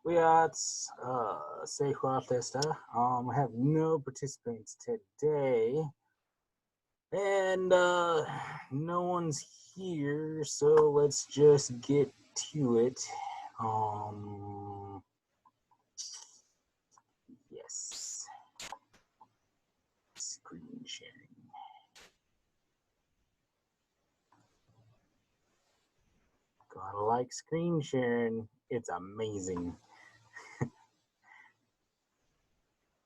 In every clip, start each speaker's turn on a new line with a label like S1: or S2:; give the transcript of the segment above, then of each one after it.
S1: We got Sequel Testa. I have no participants today, and no one's here, so let's just get to it. Yes, screen sharing. Gotta like screen sharing. It's amazing.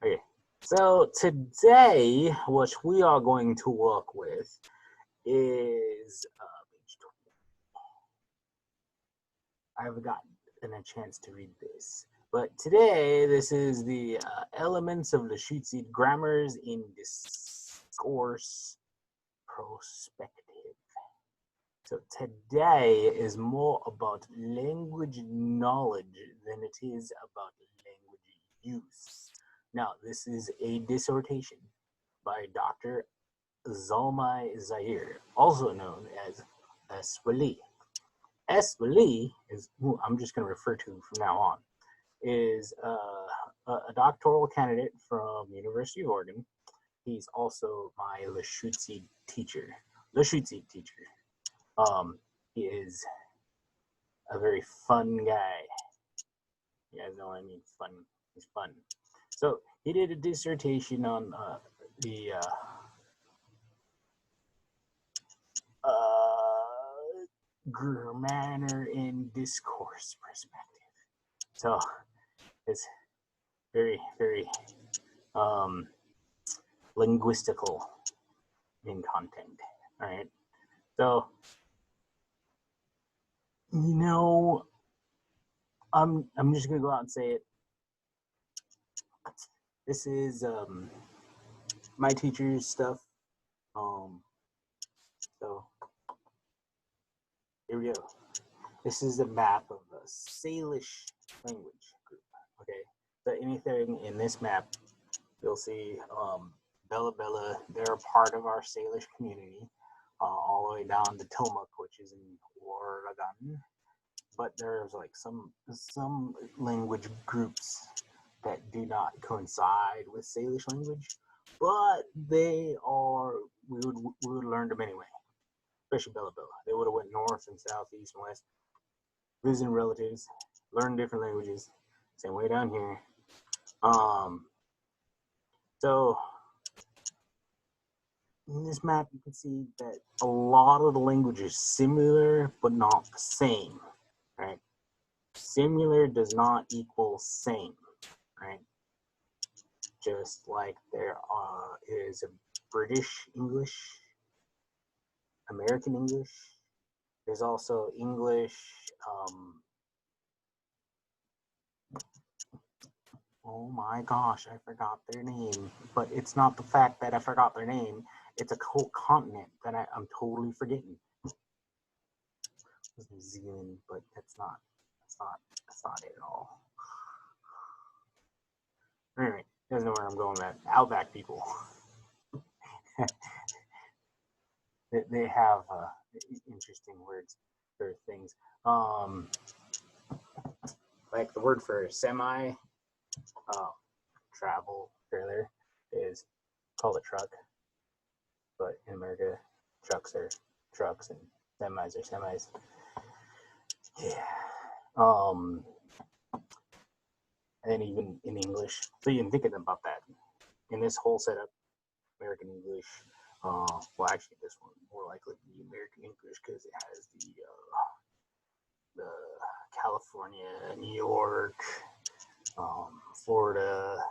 S1: Okay, so today, what we are going to work with is page 12. I haven't gotten a chance to read this, but today this is the elements of Lushootseed grammars in discourse perspective. So today is more about language knowledge than it is about language use. Now, this is a dissertation by Dr. Zalmai Zahir, also known as S. Wali is who I'm just going to refer to from now on, is a doctoral candidate from University of Oregon. He's also my Lushootseed teacher. He is a very fun guy. You guys know what I mean? Fun. He's fun. So he did a dissertation on the grammar in discourse perspective. So it's very, very linguistical in content. All right. So, you know, I'm just gonna go out and say it. This is my teacher's stuff. So here we go. This is a map of the Salish language group. Okay. So anything in this map, you'll see Bella Bella. They're part of our Salish community, all the way down to Tillamook, which is in Oregon. But there's like some language groups that do not coincide with Salish language, but they are, we would learn them anyway, especially Bella Bella. They would have went north and south, east and west, visiting relatives, learn different languages. Same way down here. So in this map, you can see that a lot of the language is similar, but not the same, right? Similar does not equal same, right? Just like there is a British English, American English. There's also English. Oh my gosh, I forgot their name. But it's not the fact that I forgot their name. It's a whole continent that I'm totally forgetting. It's New Zealand, but that's not it at all. Anyway, you guys know where I'm going with that. Outback people. They have interesting words for things. Like the word for semi travel trailer is called a truck, but in America, trucks are trucks and semis are semis. Yeah. And even in English, so you can think about that. In this whole setup, American English, well, actually, this one more likely to be American English because it has the California, New York, Florida,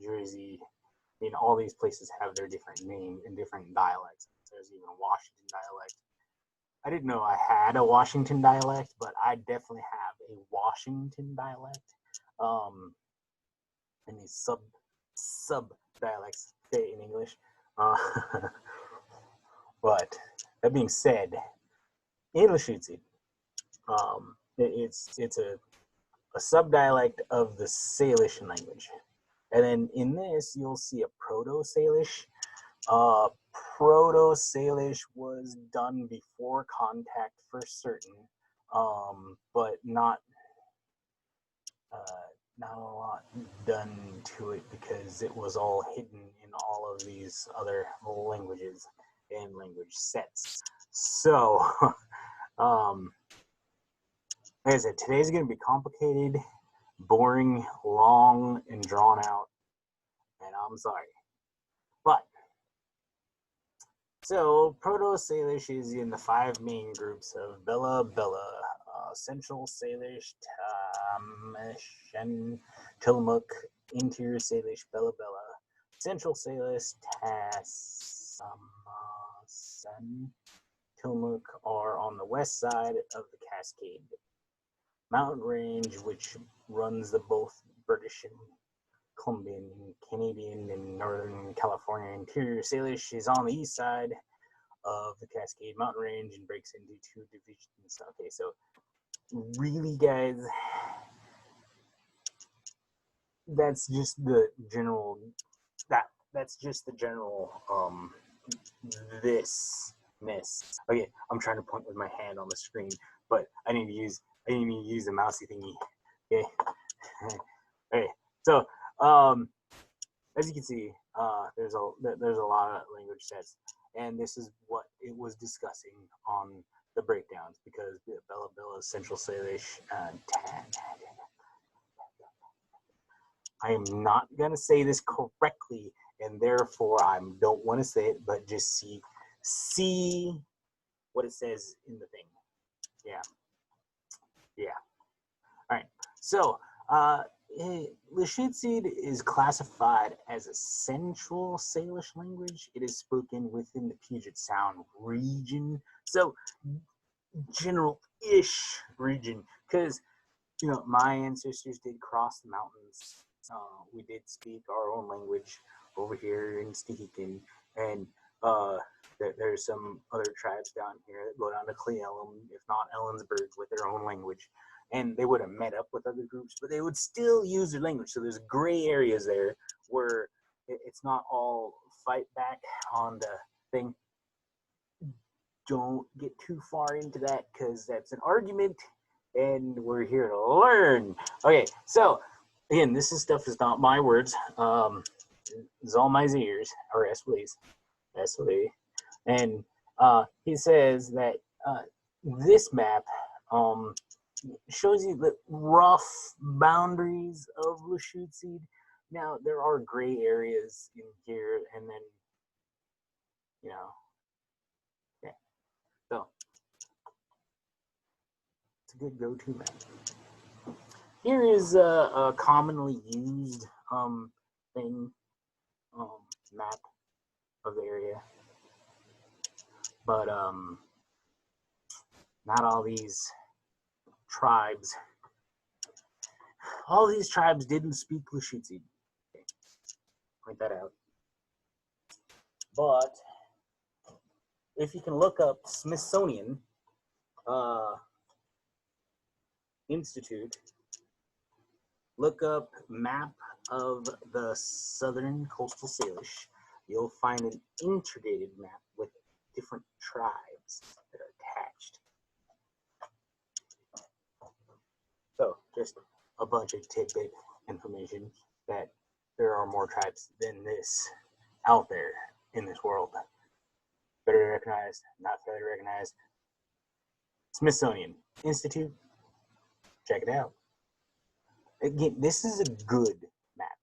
S1: Jersey. I mean, all these places have their different name and different dialects. There's even a Washington dialect. I didn't know I had a Washington dialect, but I definitely have a Washington dialect. And these sub dialects fit in English. But that being said, in Lushootseed, it's a subdialect of the Salish language. And then in this, you'll see a Proto-Salish. Proto-Salish was done before contact for certain, but not not a lot done to it because it was all hidden in all of these other languages and language sets. So, like I said, today's going to be complicated, boring, long, and drawn out, and I'm sorry. But, so Proto-Salish is in the 5 main groups of Bella, Central Salish, Tamish, and Tillamook, Interior Salish, Bella, Central Salish, Tasamasan, Tillamook are on the west side of the Cascade Mountain Range, which runs the both British and Columbian, Canadian, and Northern California. Interior Salish is on the east side of the Cascade Mountain Range and breaks into 2 divisions. Okay, so really, guys, that's just the general. That's just the general. This. Okay, I'm trying to point with my hand on the screen, but I need to use the mousey thingy. Okay. Okay. So, as you can see, there's a lot of language sets, and this is what it was discussing on the breakdowns, because Bella, Central Salish, and Tan. I am not gonna say this correctly, and therefore I don't want to say it, but just see what it says in the thing. Yeah. All right. So, Lushootseed is classified as a Central Salish language. It is spoken within the Puget Sound region. So, general-ish region, because my ancestors did cross the mountains. We did speak our own language over here in Stehekin, and there's some other tribes down here that go down to Cle Elum, if not Ellensburg, with their own language. And they would have met up with other groups, but they would still use their language. So there's gray areas there where it's not all fight back on the thing. Don't get too far into that, because that's an argument, and we're here to learn. Okay, so again, this is not my words. Zalmai Zahir, or Eswali, and he says that this map shows you the rough boundaries of Lushootseed. Now, there are gray areas in here, and then, yeah. So, it's a good go-to map. Here is a commonly used map of the area. But not all these tribes. All these tribes didn't speak Lushootseed. Okay. Point that out. But if you can look up Smithsonian Institute, look up map of the Southern Coastal Salish, you'll find an integrated map with different tribes that are attached. So, just a bunch of tidbit information that there are more tribes than this out there in this world. Federally recognized, not federally recognized. Smithsonian Institute, check it out. Again, this is a good map.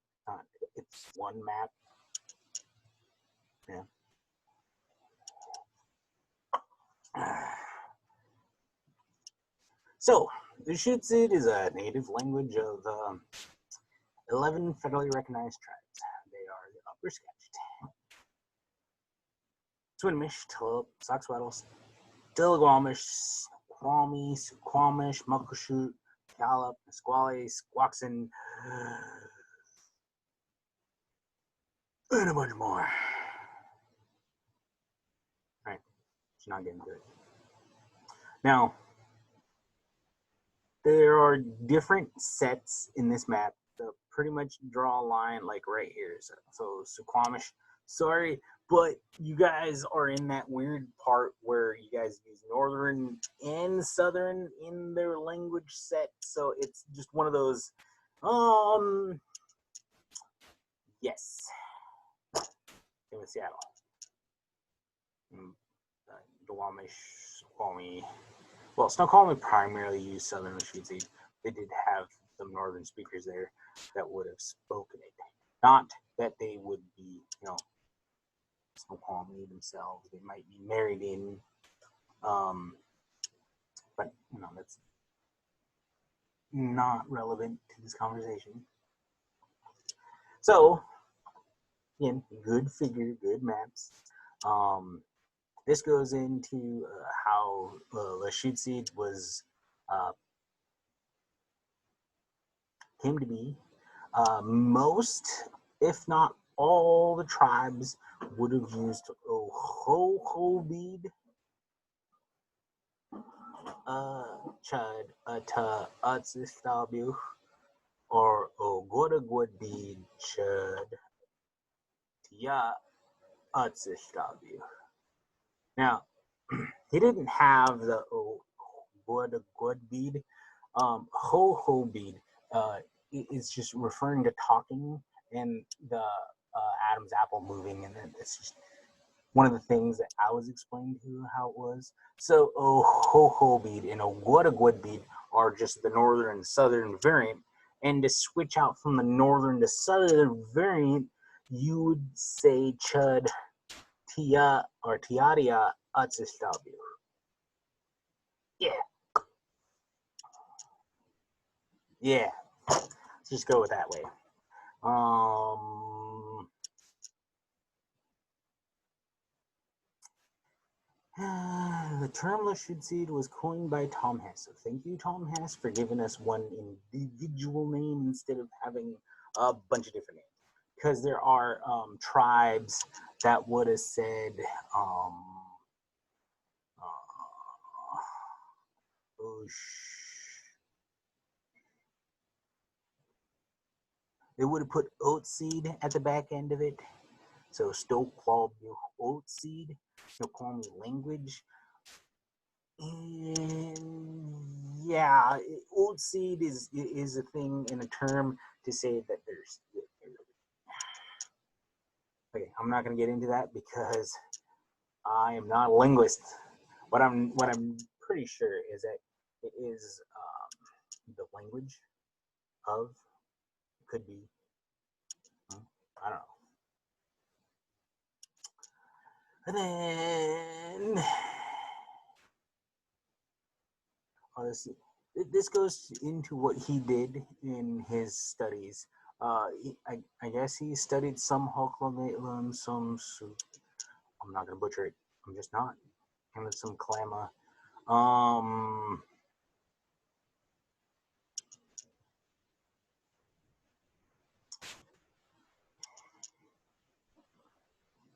S1: It's one map. Yeah. So, Lushootseed is a native language of 11 federally recognized tribes. They are the Upper Skagit, Suquamish, Soxwaddles, Stillaguamish, Suquamish, Muckleshoot, Gallup, Nisqually, Squaxin, and a bunch more. Alright, it's not getting good. Now, there are different sets in this map that pretty much draw a line like right here. So Suquamish, sorry, but you guys are in that weird part where you guys use Northern and Southern in their language set. So it's just one of those Yes. Came in Seattle. Suquamish. Well, Snoqualmie primarily used Southern Lushootseed. They did have some Northern speakers there that would have spoken it. Not that they would be, Snoqualmie themselves. They might be married in, but that's not relevant to this conversation. So, again, good figure, good maps. This goes into how Lushootseed was came to be. Most, if not all, the tribes would have used Hoho bead, Chud, Utzistabu, or Ogoragwood bead, Chud, Tia, Utzistabu. Now, he didn't have the Ogoragwood bead. Hoho bead is just referring to talking and the Adam's apple moving, and then it's just one of the things that I was explaining to you how it was. So Hoho bead and Ogoragwood bead are just the northern and southern variant, and to switch out from the northern to southern variant, you would say Chud, Tia, or Tiaria, Utzistabu. Yeah. Yeah. Let's just go with that way. The term Lushootseed was coined by Tom Hess. So thank you, Tom Hess, for giving us one individual name instead of having a bunch of different names. Because there are tribes that would have said, they would have put oat seed at the back end of it. So Snoqualmie oat seed, Snoqualmie language. And yeah, oat seed is a thing in a term to say that there's. Okay, I'm not going to get into that because I am not a linguist. What I'm pretty sure is that it is the language of. It could be. I don't know. And then. This goes into what he did in his studies. I guess he studied some Hoklamatlum, some. I'm not gonna butcher it. I'm just not. And some Klama.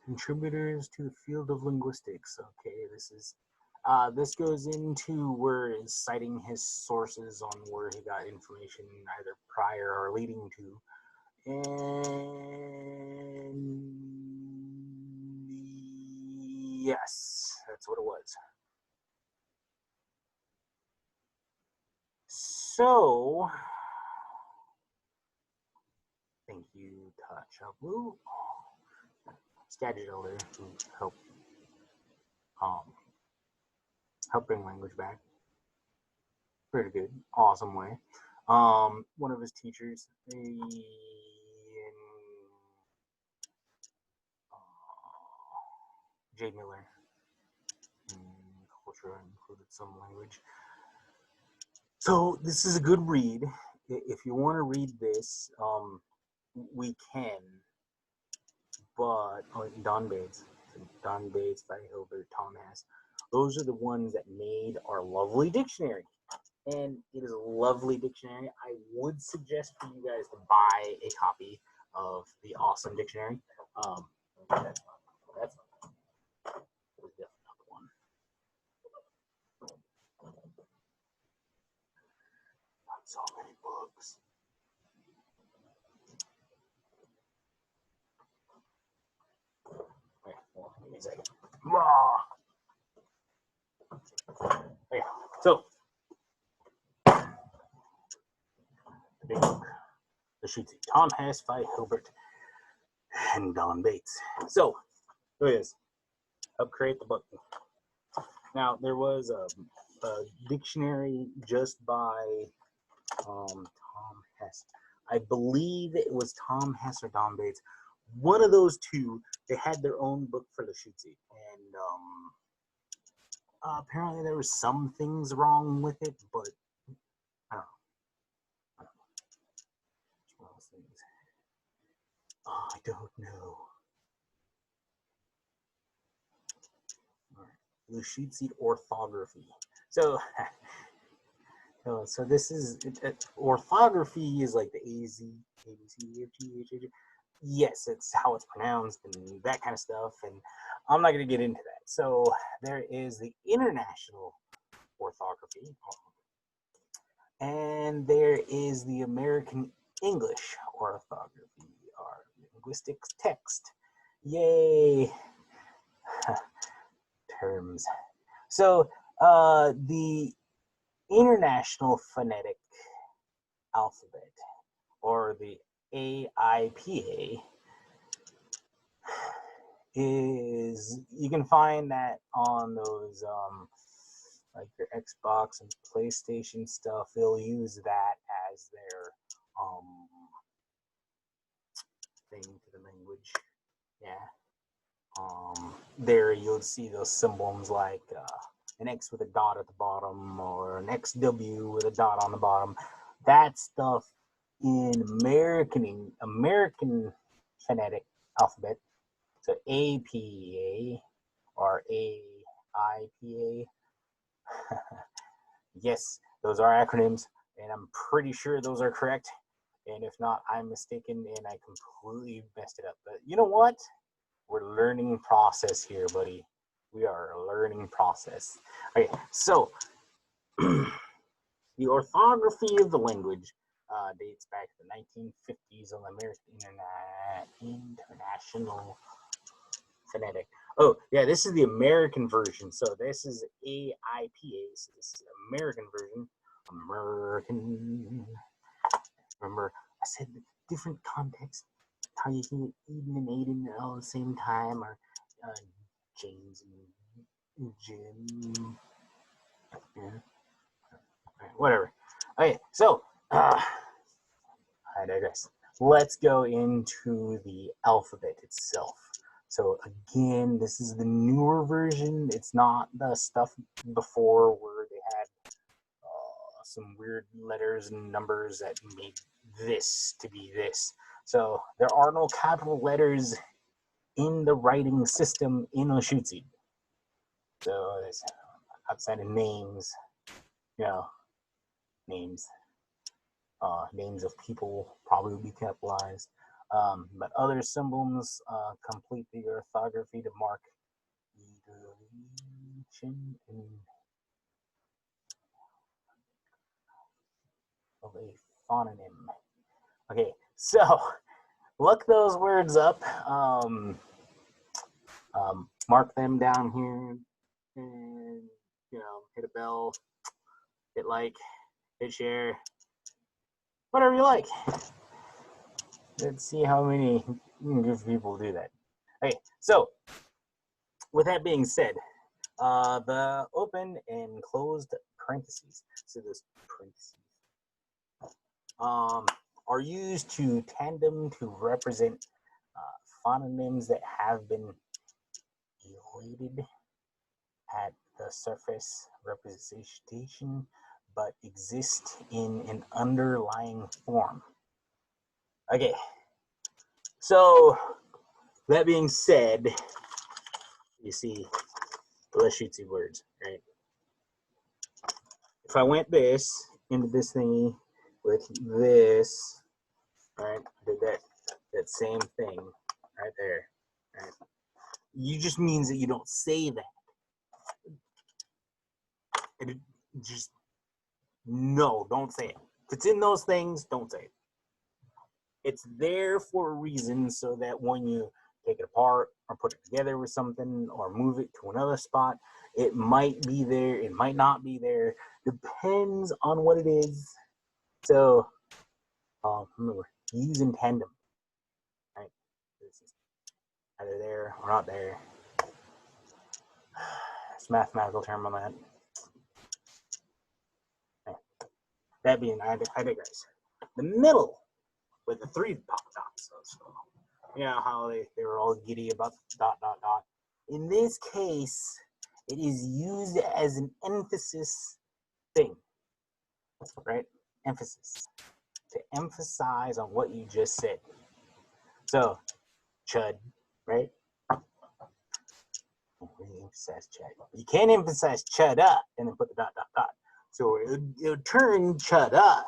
S1: Contributors to the field of linguistics. Okay, this goes into where he's citing his sources on where he got information either prior or leading to. And yes, that's what it was. So, thank you, Tachabu. Skagit Elder, who helped bring language back. Pretty good, awesome way. One of his teachers, J. Miller, culture included some language. So this is a good read. If you want to read this, we can. But Don Bates, by Hilbert, Tom Hess, those are the ones that made our lovely dictionary. And it is a lovely dictionary. I would suggest for you guys to buy a copy of the awesome dictionary. That's definitely not the one. Not so many books. Wait, well, give me a second. Okay, so the big book. Lushootseed, Tom Hess, Vi Hilbert, and Don Bates. So, here it is. Help create the book. Now, there was a dictionary just by Tom Hess. I believe it was Tom Hess or Don Bates. One of those two, they had their own book for Lushootseed. And apparently there were some things wrong with it, but I don't know. I don't know. Lushootseed orthography. So, so this is orthography is like the AZ, ABC, FG, yes, it's how it's pronounced and that kind of stuff. And I'm not going to get into that. So there is the international orthography, and there is the American English orthography, or linguistic text. Yay! Terms. So the International Phonetic Alphabet, or the AIPA, is, you can find that on those like your Xbox and PlayStation stuff. They'll use that as their thing to the language. Yeah. There you'll see those symbols like an X with a dot at the bottom, or an XW with a dot on the bottom. That stuff in American phonetic alphabet, so APA or AIPA. Yes, those are acronyms, and I'm pretty sure those are correct. And if not, I'm mistaken and I completely messed it up. But you know what? We're learning process here, buddy. We are a learning process. Okay, so the orthography of the language dates back to the 1950s on the American International Phonetic. Oh, yeah, this is the American version. So this is AIPA. So this is the American version. American. Remember, I said different context. How you can get Eden and Aiden all at the same time, or James and Jim. Yeah. Whatever. Okay, so I digress. Let's go into the alphabet itself. So again, this is the newer version. It's not the stuff before where they had some weird letters and numbers that made this to be this. So there are no capital letters in the writing system in Lushootseed. So it's outside of names, you know, names of people probably will be capitalized. But other symbols complete the orthography to mark the deletion of a phononym. Okay, so look those words up. Mark them down here, and hit a bell, hit like, hit share, whatever you like. Let's see how many people do that. Okay, so with that being said, the open and closed parentheses, so this parentheses, are used to tandem to represent phononyms that have been elated at the surface representation but exist in an underlying form. Okay, so that being said, you see Lushootseed words, right? If I went this into this thingy with this, right, I did that same thing right there, right? You just means that you don't say that. It just, no, don't say it. If it's in those things, don't say it. It's there for a reason, so that when you take it apart or put it together with something or move it to another spot, it might be there, it might not be there, depends on what it is. So remember, use in tandem, right? This is either there or not there. It's a mathematical term on that. Okay. That being, I digress. The middle with the 3 dots. So, you know how they were all giddy about dot, dot, dot. In this case, it is used as an emphasis thing, right? Emphasis. To emphasize on what you just said. So, chud, right? Really emphasize chud. You can't emphasize chud up and then put the dot, dot, dot. So it'll turn chud up,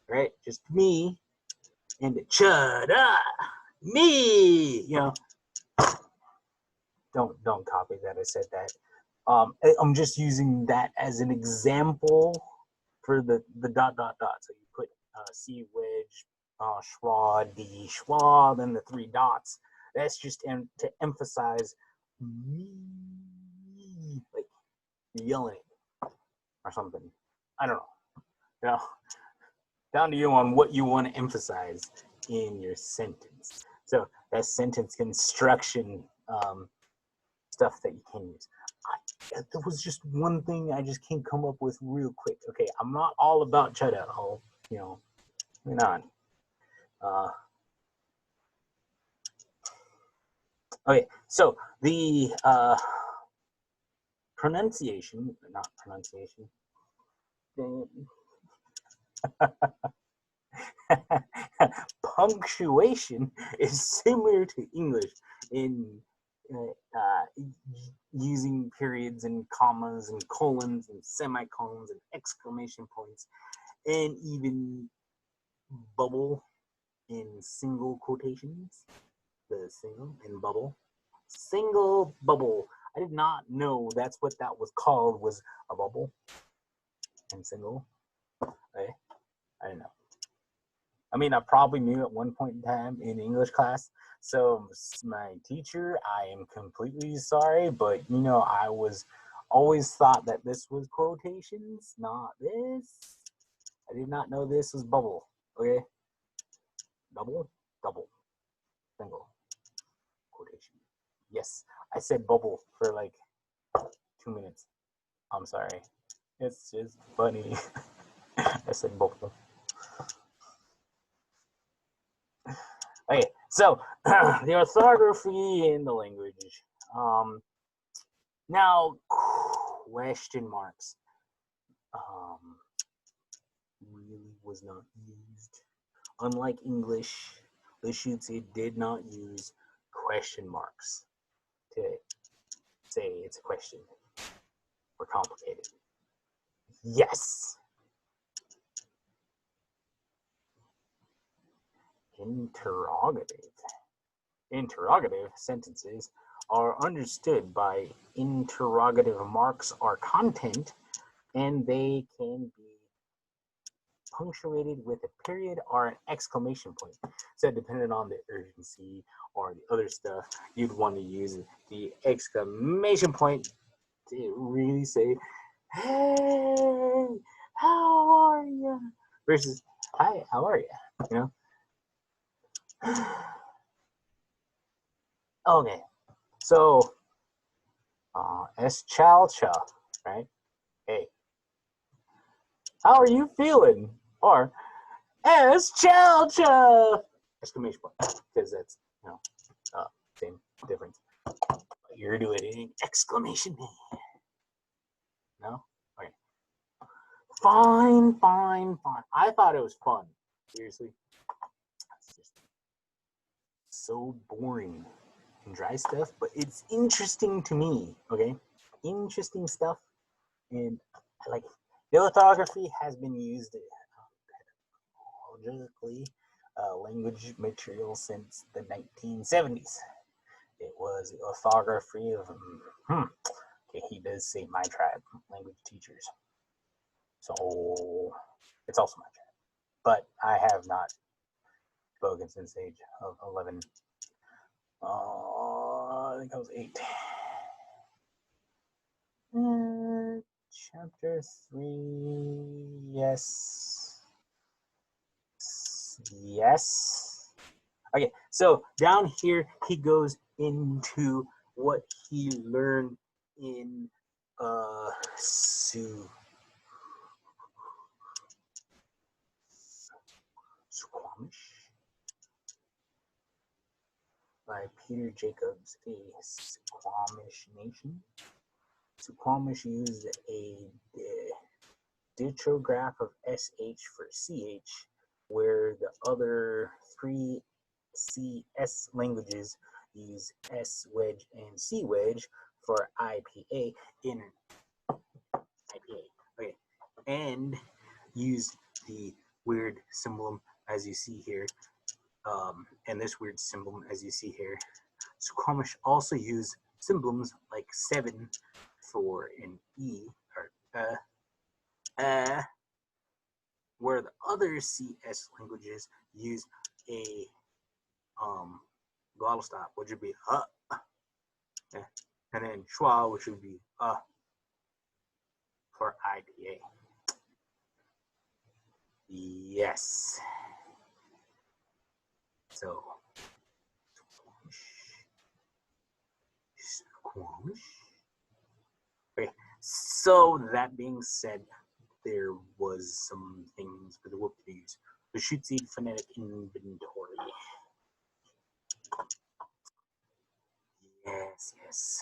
S1: right? Just me and the chud up. Me, you know. Don't copy that. I said that. I'm just using that as an example for the dot dot dot. So you put C wedge, schwa, D schwa, then the 3 dots. That's just to emphasize me, like yelling or something. I don't know. You know, down to you on what you want to emphasize in your sentence. So that's sentence construction stuff that you can use. There was just one thing I just can't come up with real quick. Okay, I'm not all about cheddar. I'll, you know, we're not. Okay, so the pronunciation, not pronunciation. Punctuation is similar to English in using periods and commas and colons and semicolons and exclamation points, and even bubble in single quotations. The single and bubble. Single bubble. I did not know that's what that was called, was a bubble and single. Okay. I didn't know. I mean, I probably knew at one point in time in English class. So my teacher, I am completely sorry, but you know, I was always thought that this was quotations, not this. I did not know this was bubble. Okay. Double, double, single, quotation. Yes, I said bubble for like 2 minutes. I'm sorry. It's just funny. I said bubble. Okay, so the orthography in the language. Now, question marks really was not used. Unlike English, Lushootseed did not use question marks to say it's a question or complicated. Yes. Interrogative sentences are understood by interrogative marks or content, and they can be punctuated with a period or an exclamation point. So depending on the urgency or the other stuff, you'd want to use the exclamation point to really say, hey, how are you? Versus, hi, how are you? You know? Okay, so es chalcha, right? Hey, how are you feeling? Or es chalcha! Exclamation point, because that's, you know, same difference. But you're doing it in exclamation point. No? Okay. Fine. I thought it was fun. Seriously. It's just so boring and dry stuff, but it's interesting to me, okay? Interesting stuff, and I like it. The orthography has been used pedagogically language material since the 1970s. It was the orthography of, okay, he does say my tribe, language teachers. So it's also my tribe. But I have not spoken since the age of 11. I think I was 8. Chapter 3, yes. Yes. Okay, so down here he goes into what he learned in Suquamish by Peter Jacobs, a Suquamish nation. Suquamish used a ditrograph of SH for CH, where the other three CS languages use S wedge and C wedge for IPA in IPA. Okay, and use the weird symbol as you see here, and this weird symbol as you see here. Suquamish also use symbols like 7 for an E or where the other CS languages use a glottal stop, which would be yeah. And then schwa, which would be for IPA. Yes. So Suquamish. Okay. So that being said, there was some things for the whoop-de-doos. The Lushootseed phonetic inventory. Yes.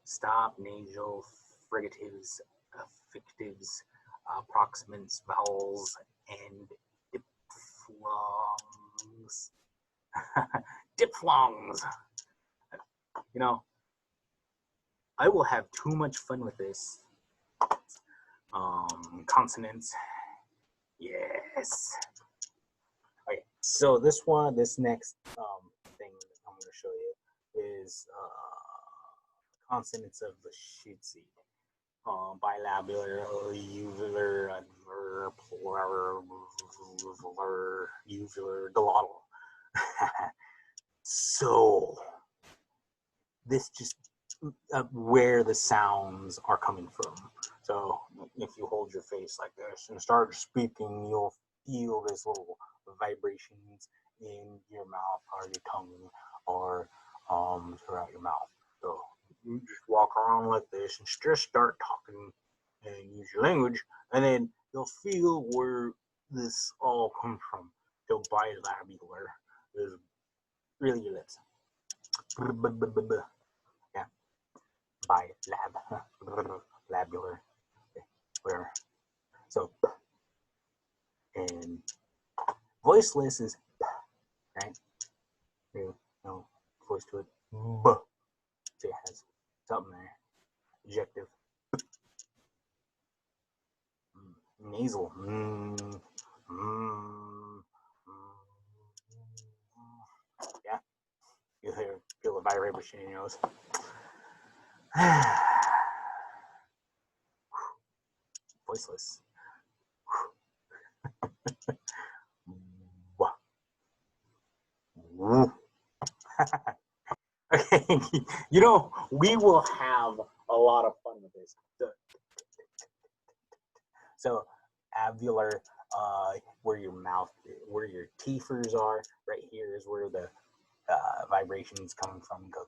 S1: Stop, nasal, frigatives, affixatives, approximants, vowels, and diphthongs. Diphthongs. You know, I will have too much fun with this. Consonants. Yes. Okay, so this next thing I'm going to show you is consonants of the Lushootseed. Bilabular, uvular, uvular, glottal. So this just where the sounds are coming from. So if you hold your face like this and start speaking, you'll feel this little vibrations in your mouth or your tongue or throughout your mouth. So you just walk around like this and just start talking and use your language, and then you'll feel where this all comes from. So bilabular is really your lips. Yeah. Labular. Okay. Whatever. So and voiceless is right? No voice to it. So it has something there. Adjective. Nasal. Yeah. You feel the vibration in your nose. Voiceless. Okay, you know, we will have a lot of fun with this. So alveolar, where your mouth, where your teethers are, right here is where the vibrations coming from. Go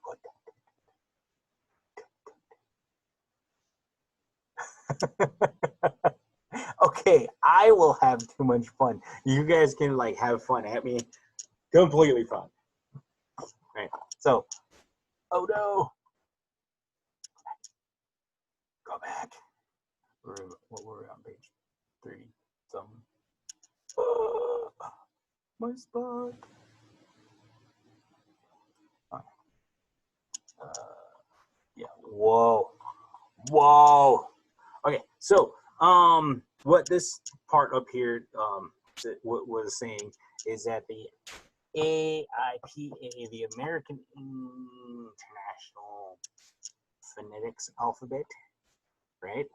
S1: Okay, I will have too much fun. You guys can like have fun at me. Completely fun. Right. So, oh no. Go back. What were we on page 30 something? My spot. Yeah. Whoa. Okay. So, what this part up here, what was saying is that the AIPA, the American International Phonetics Alphabet, right?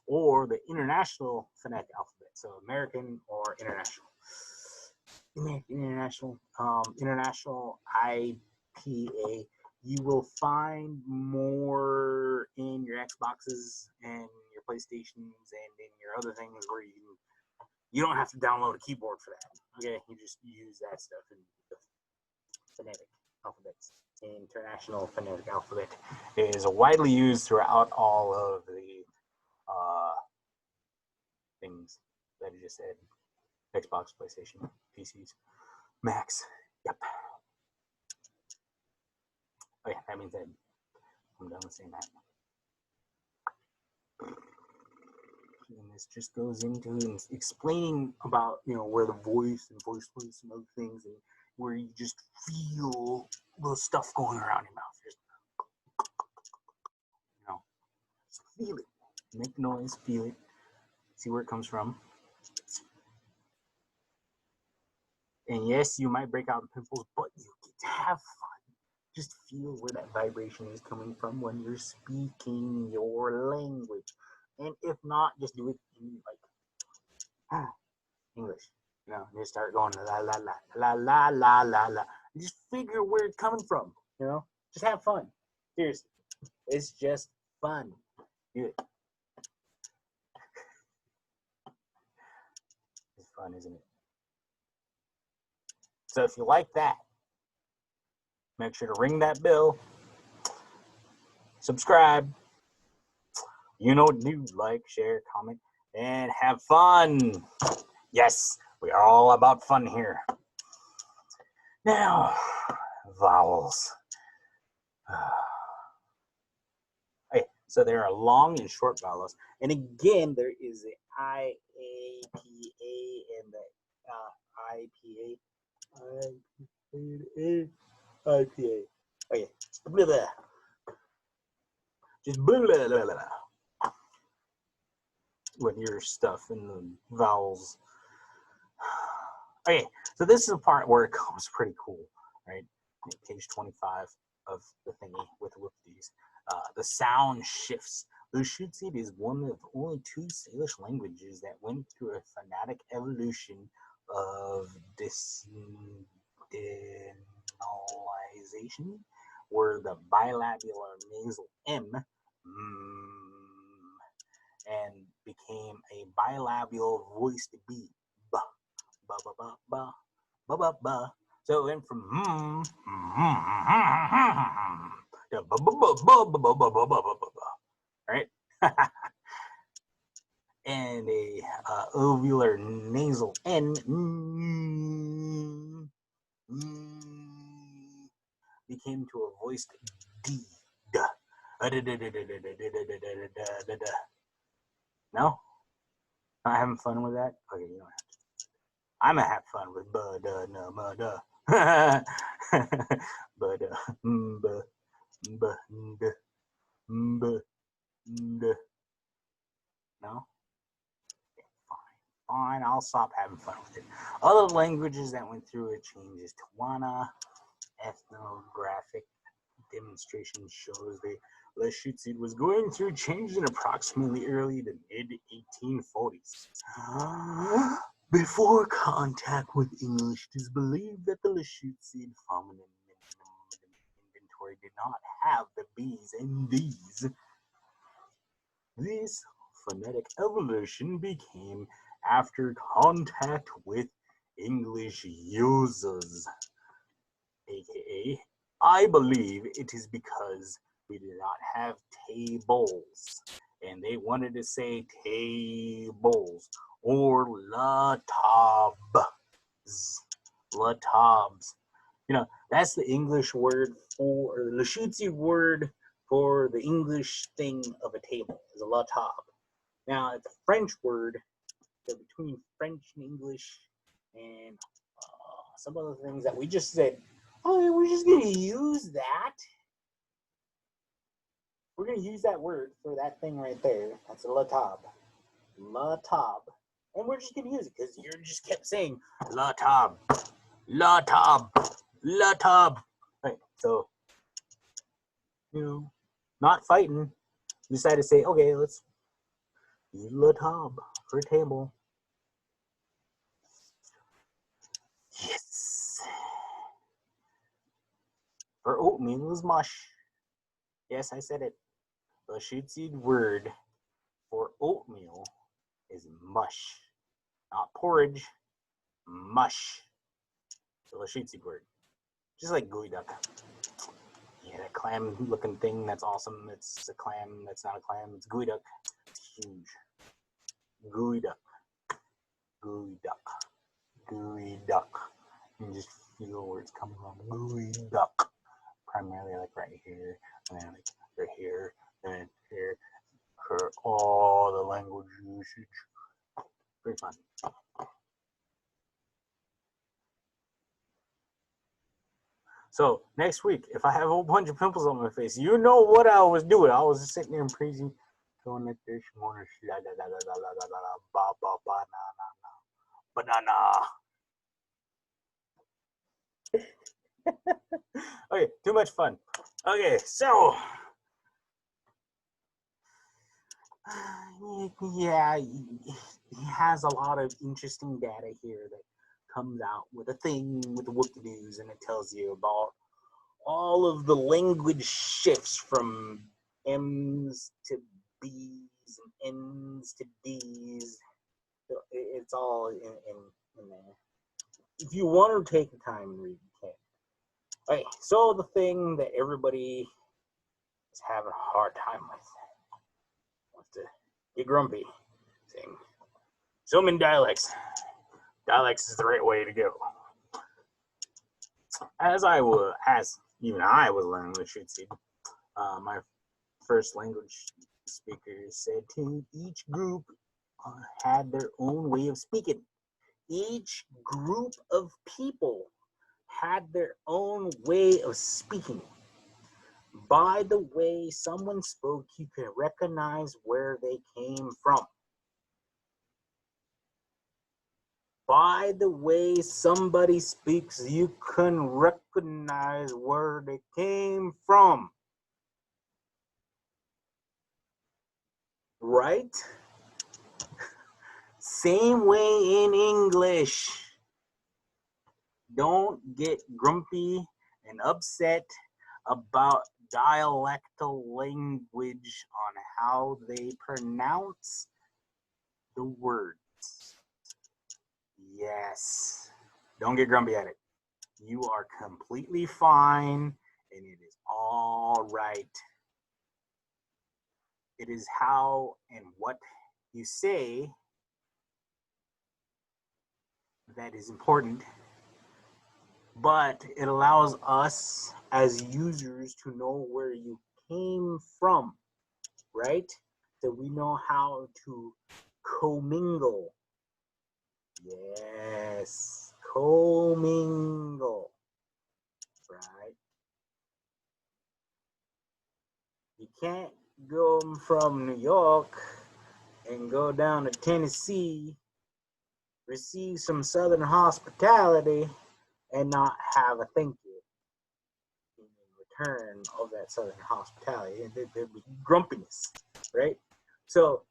S1: Or the International Phonetic Alphabet. So American or international. International IPA. You will find more in your Xboxes and your PlayStations and in your other things where you You don't have to download a keyboard for that. Okay, you just use that stuff in the phonetic alphabets. International Phonetic Alphabet is widely used throughout all of the things that I just said. Xbox, PlayStation, PCs, Macs. Yep. Oh yeah, that means that I'm done with saying that. And this just goes into explaining about, you know, where the voice and voiceless and other things, and where you just feel the stuff going around your mouth. Just, you know, just feel it. Make noise, feel it, see where it comes from. And yes, you might break out in pimples, but you get to have fun. Just feel where that vibration is coming from when you're speaking your language. And if not, just do it in like English. You know, and just start going la la la la la la la la. And just figure where it's coming from. You know, just have fun. Seriously, it's just fun. Do it. It's fun, isn't it? So if you like that, make sure to ring that bell, subscribe. You know what to do. Like, share, comment, and have fun. Yes, we are all about fun here. Now, vowels. Okay, so there are long and short vowels. And again, there is the I, A, P, A, and the I, P, A. I, P, A. Okay, blah, blah. Just blah, blah, blah, blah. With your stuff and the vowels. Okay, so this is the part where it comes pretty cool, right? Page 25 of the thingy with these. The sound shifts. Lushootseed is one of only two Salish languages that went through a phonetic evolution of disdenalization, where the bilabial nasal M and became a bilabial voiced B. Ba, ba, ba, ba, ba, ba, ba, ba. So it went from to ba, ba, ba, ba, ba, ba, ba, ba, ba, ba, ba. Right? And a alveolar nasal N became to a voiced D. No? Not having fun with that? Okay, you don't have to. I'm gonna have fun with no? Fine, I'll stop having fun with it. Other languages that went through a change is Tawana. Ethnographic demonstration shows the Lushootseed was going through change in approximately early to mid-1840s. Before contact with English, it is believed that the Lushootseed found in inventory did not have the B's and D's. This phonetic evolution became after contact with English users, aka, I believe it is because we did not have tables, and they wanted to say tables or latabs. You know, that's the English word for, or the Lushootseed word for the English thing of a table, is a latab. Now, it's a French word, so between French and English and some other things that we just said, oh, we're just going to use that. We're going to use that word for that thing right there. That's a latab. Latab. And we're just going to use it because you just kept saying latab, latab, latab. Right, so, you know, not fighting. We decided to say, okay, let's use latab for a table. Yes. For oatmeal is mush. Yes, I said it. The Lushootseed word for oatmeal is mush. not porridge, mush. The Lushootseed word. Just like gooey duck. Yeah, that clam looking thing, that's awesome. It's a clam, that's not a clam, it's gooey duck. It's huge. Gooey duck. Gooey duck. Gooey duck. You can just feel where it's coming from. Gooey duck. Primarily like right here, and then like right here, and here. For all the language usage. Pretty fun. So next week, if I have a whole bunch of pimples on my face, you know what I was doing. I was just sitting there and praising, going like this, banana. Okay, too much fun. Okay, so yeah, he has a lot of interesting data here that comes out with a thing with the whoop-de-doos, and it tells you about all of the language shifts from M's to B's and N's to D's. It's all in there. If you want to take the time and read, you can. Okay, so the thing that everybody is having a hard time with, wants to get grumpy, saying, so many dialects. Dialects is the right way to go. As even I was learning Lushootseed, my first language speakers said to each group had their own way of speaking. Each group of people had their own way of speaking. By the way someone spoke, you can recognize where they came from. By the way somebody speaks, you can recognize where they came from. Right? Same way in English. Don't get grumpy and upset about dialectal language on how they pronounce the words. Yes. Don't get grumpy at it. You are completely fine, and it is all right. It is how and what you say that is important, but it allows us as users to know where you came from, right? So we know how to commingle. Yes, commingle, right? You can't go from New York and go down to Tennessee, receive some Southern hospitality, and not have a thank you in return of that Southern hospitality. And there'd be grumpiness, right? So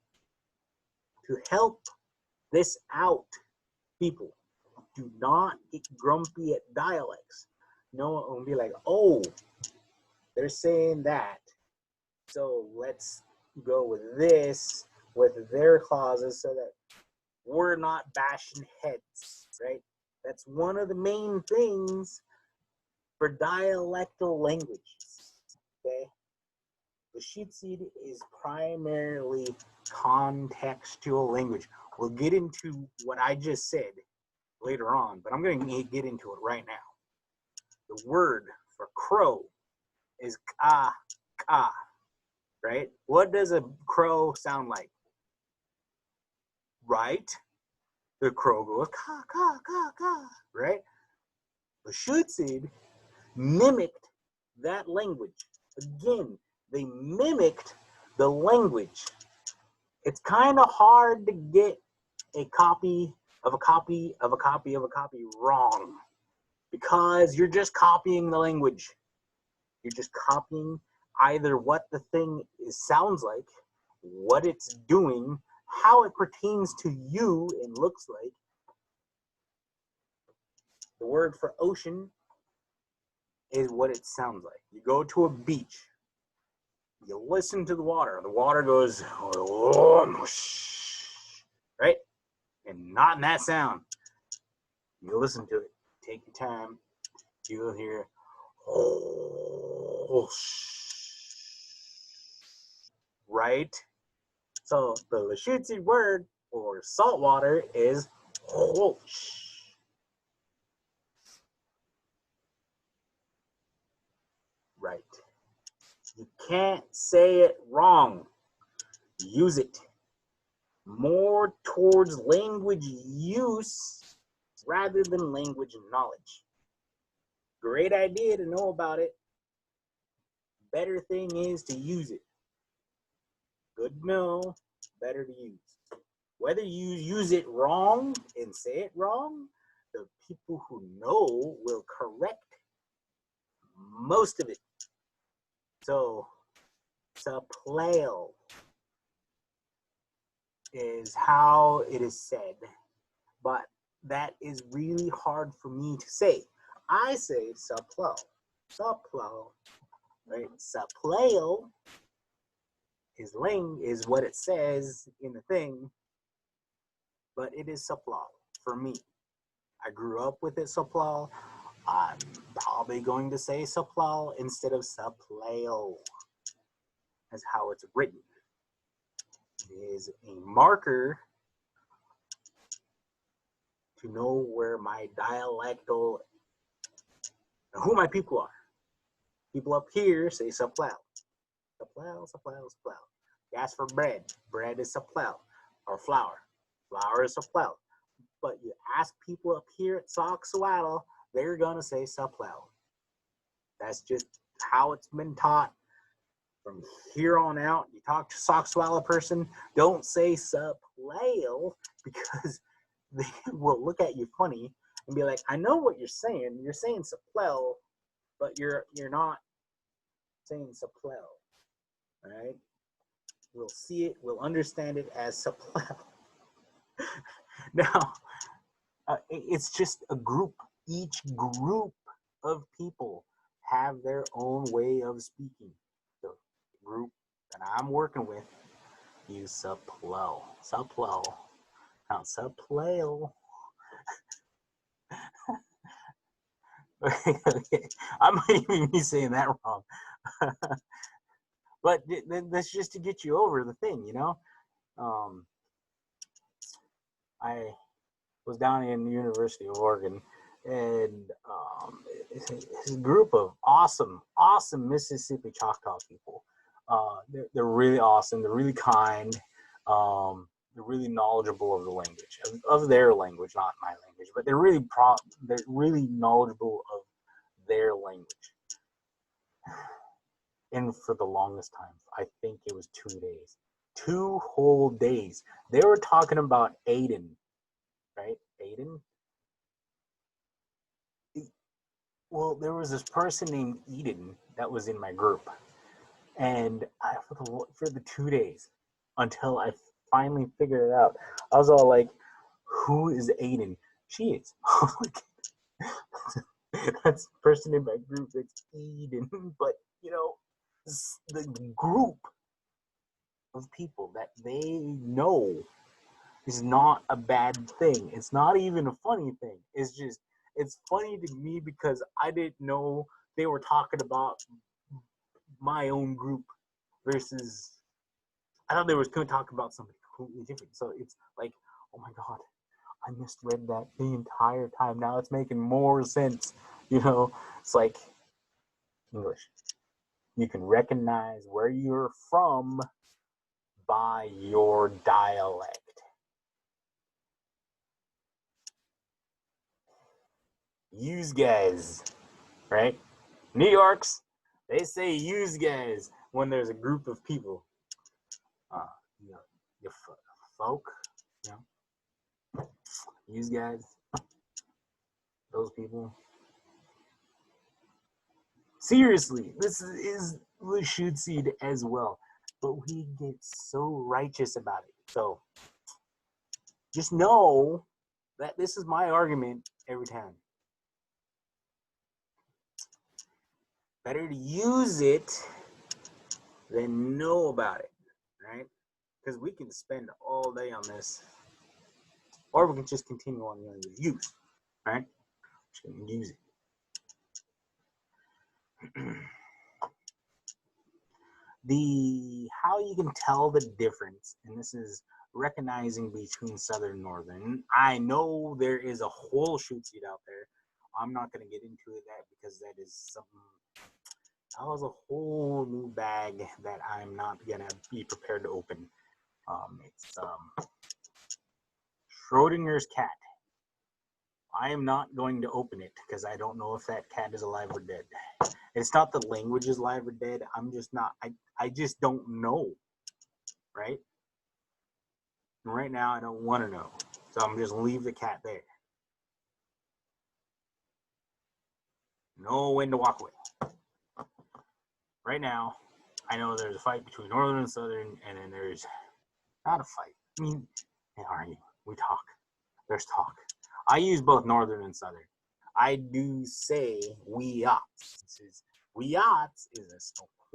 S1: to help this out, people, do not get grumpy at dialects. No one will be like, oh, they're saying that, so let's go with this, with their clauses, so that we're not bashing heads, right? That's one of the main things for dialectal languages, okay? Lushootseed is primarily contextual language. We'll get into what I just said later on, but I'm going to get into it right now. The word for crow is ka, ka, right? What does a crow sound like? Right? The crow goes ka, ka, ka, ka, right? Lushootseed mimicked that language. Again, they mimicked the language. It's kind of hard to get a copy of a copy of a copy of a copy wrong, because you're just copying the language. You're just copying either what the thing sounds like, what it's doing, how it pertains to you and looks like. The word for ocean is what it sounds like. You go to a beach, you listen to the water goes, right? and not in that sound. You listen to it. Take your time. You'll hear right? So the Lushootseed word for salt water is right. You can't say it wrong. Use it. More towards language use rather than language knowledge. Great idea to know about it. Better thing is to use it. Good to know, better to use. Whether you use it wrong and say it wrong, the people who know will correct most of it. So, supplale is how it is said, but that is really hard for me to say. I say supplale, right? Supplale is what it says in the thing, but it is supplale for me. I grew up with it supplale. I'm probably going to say supplale instead of supplale. That's how it's written. It is a marker to know where my dialectal, who my people are. People up here say supplale. Supplale. You ask for bread. Bread is supplale. Or flour. Flour is supplale. But you ask people up here at Sacsawatl, they're going to say supplale. That's just how it's been taught. From here on out, you talk to a Sacsawatl person, don't say supplale because they will look at you funny and be like, I know what you're saying. You're saying supplale, but you're not saying supplale. All right? We'll see it, we'll understand it as supplale. Now, it's just a group. Each group of people have their own way of speaking. The group that I'm working with use supplale. Not supplale. Okay. I might even be saying that wrong. But that's just to get you over the thing, you know? I was down in the University of Oregon, and it's a group of awesome Mississippi Choctaw people. They're really awesome. They're really kind. They're really knowledgeable of the language, of their language, not my language, but they're really knowledgeable of their language. And for the longest time, I think it was 2 days, 2 whole days. They were talking about Aiden, right? Aiden. Well, there was this person named Eden that was in my group, and for the 2 days until I finally figured it out, I was all like, "Who is Aiden?" She is. That's the person in my group that's Eden, but you know, the group of people that they know is not a bad thing. It's not even a funny thing. It's funny to me because I didn't know they were talking about my own group versus I thought they were going to talk about something completely different. So it's like, oh my God, I misread that the entire time. Now it's making more sense. You know, it's like English. You can recognize where you're from by your dialect. Use guys, right? New Yorks, they say use guys when there's a group of people. Your folk, you know, use guys, those people. Seriously, this is Lushootseed as well, but we get so righteous about it. So just know that this is my argument every time. Better to use it than know about it, right? Because we can spend all day on this. or we can just continue on with use, right? Just gonna use it. How you can tell the difference, and this is recognizing between Southern and Northern. I know there is a whole Lushootseed out there. I'm not going to get into that because that is something. That was a whole new bag that I'm not going to be prepared to open. It's Schrodinger's cat. I am not going to open it because I don't know if that cat is alive or dead. It's not the language is alive or dead. I'm just not. I just don't know, right? And right now, I don't want to know. So I'm just leave the cat there. Know when to walk away. Right now, I know there's a fight between Northern and Southern, and then there's not a fight. I mean, they argue. We talk. There's talk. I use both Northern and Southern. I do say weots. Weots is a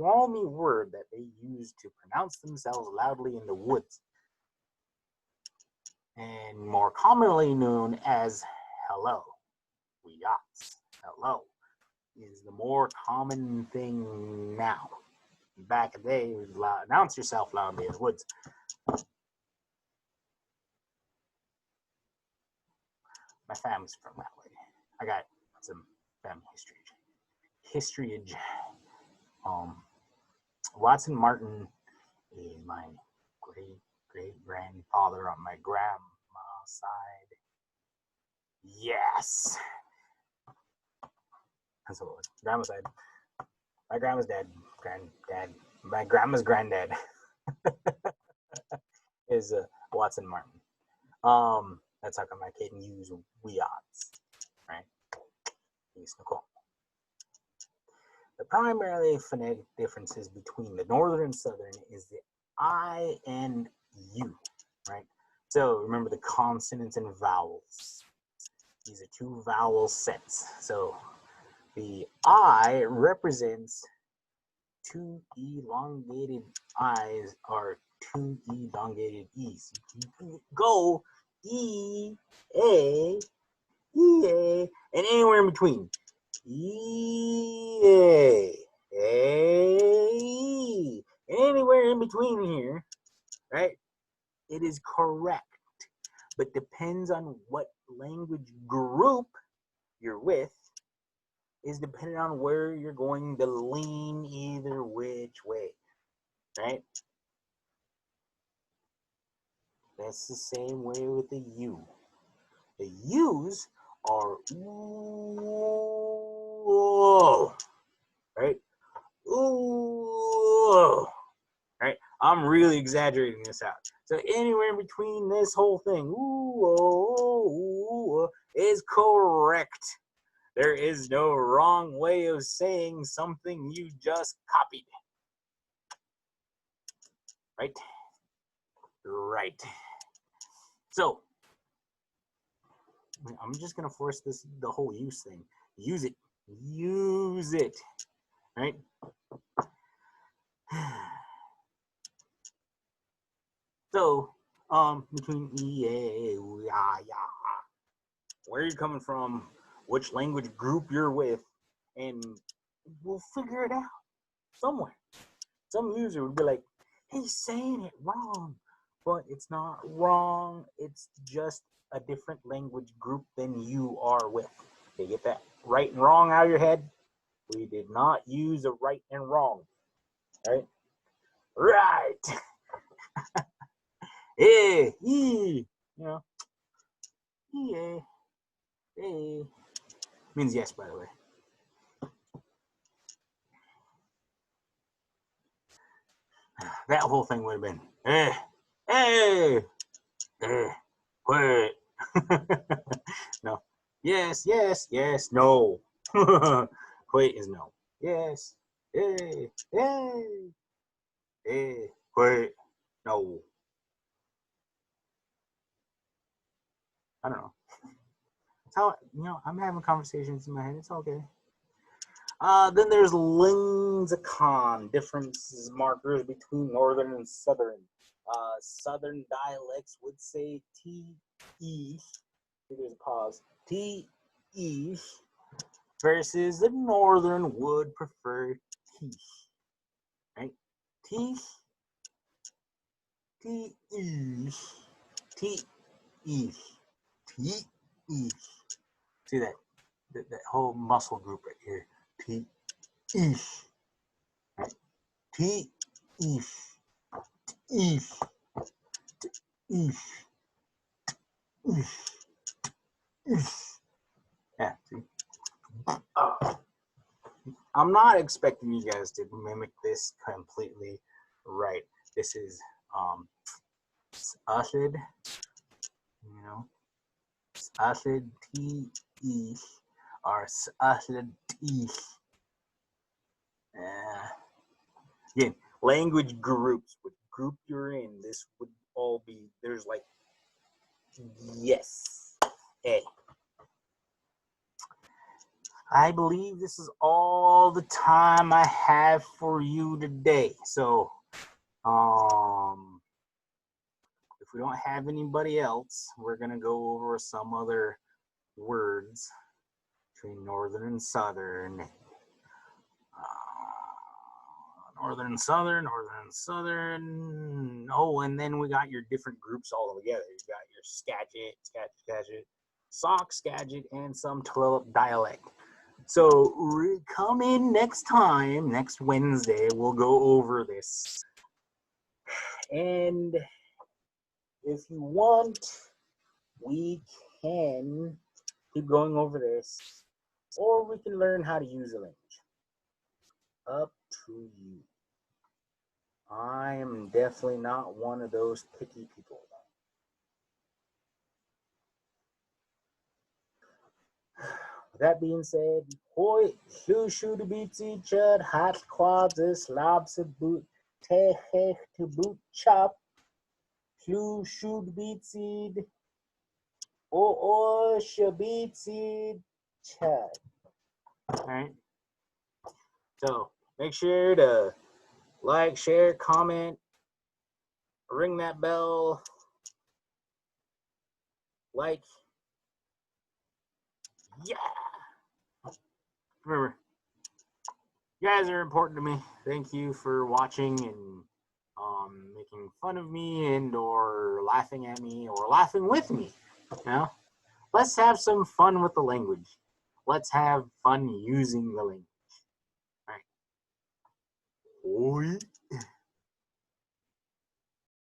S1: Suquamish word that they use to pronounce themselves loudly in the woods, and more commonly known as hello. Weots. Hello is the more common thing now. Back in the day, it was loud, announce yourself loudly in the woods. My family's from that way. I got some family historyage. Watson Martin is my great grandfather on my grandma's side. Yes. That's what it was. Grandma's side. My grandma's dad, granddad. My grandma's granddad is Watson Martin. That's how come I can use weots, right? Use Nicole. The primarily phonetic differences between the Northern and Southern is the I and U, right? So remember the consonants and vowels. These are two vowel sets. So the I represents two elongated I's or two elongated E's. You can go E, A, and anywhere in between. E, A, anywhere in between here, right? It is correct, but depends on what language group you're with, is dependent on where you're going to lean either which way, right? That's the same way with the U. The U's are ooh, right? Ooh, right? I'm really exaggerating this out. So anywhere in between this whole thing, ooh, is correct. There is no wrong way of saying something you just copied. Right? Right. So, I'm just going to force the whole use thing. Use it. Use it. Right? So, between where you're coming from, which language group you're with, and we'll figure it out somewhere. Some user would be like, he's saying it wrong, but it's not wrong. It's just a different language group than you are with. Okay, get that right and wrong out of your head. We did not use a right and wrong, right? Right. You know, means yes, by the way. That whole thing would have been, quit. No. Yes, no. Quit is no. Yes, quit, no. I don't know. It's how, I'm having conversations in my head. It's okay. Then there's lexicon differences markers between Northern and Southern. Southern dialects would say T, There's a pause. T-E versus the northern would prefer teeth. Right? Teeth. T-E. T-E. T-E. See that whole muscle group right here. T-E. Right? T-E. T-E. T-E. Yeah, see? I'm not expecting you guys to mimic this completely right. This is Lushootseed, you know, Lushootseed T-E or Lushootseed T. Again, language groups, what group you're in, this would all be, there's like, yes, A. I believe this is all the time I have for you today. So, if we don't have anybody else, we're going to go over some other words between northern and southern. Northern and southern, northern and southern. Oh, and then we got your different groups all together. You got your Skagit, Sauk, Skagit, and some dialect. So come in next time, next Wednesday, we'll go over this. And if you want, we can keep going over this, or we can learn how to use the language. Up to you. I am definitely not one of those picky people. With that being said, hoi, Lushootseed, chud, hot quads, lobs, boot, te, to boot, chop, Lushootseed, Shabitseed, chud. All right. So make sure to like, share, comment, ring that bell, like, yeah. Remember, you guys are important to me. Thank you for watching and making fun of me and or laughing at me or laughing with me. You know, let's have some fun with the language. Let's have fun using the language. All right. Oi.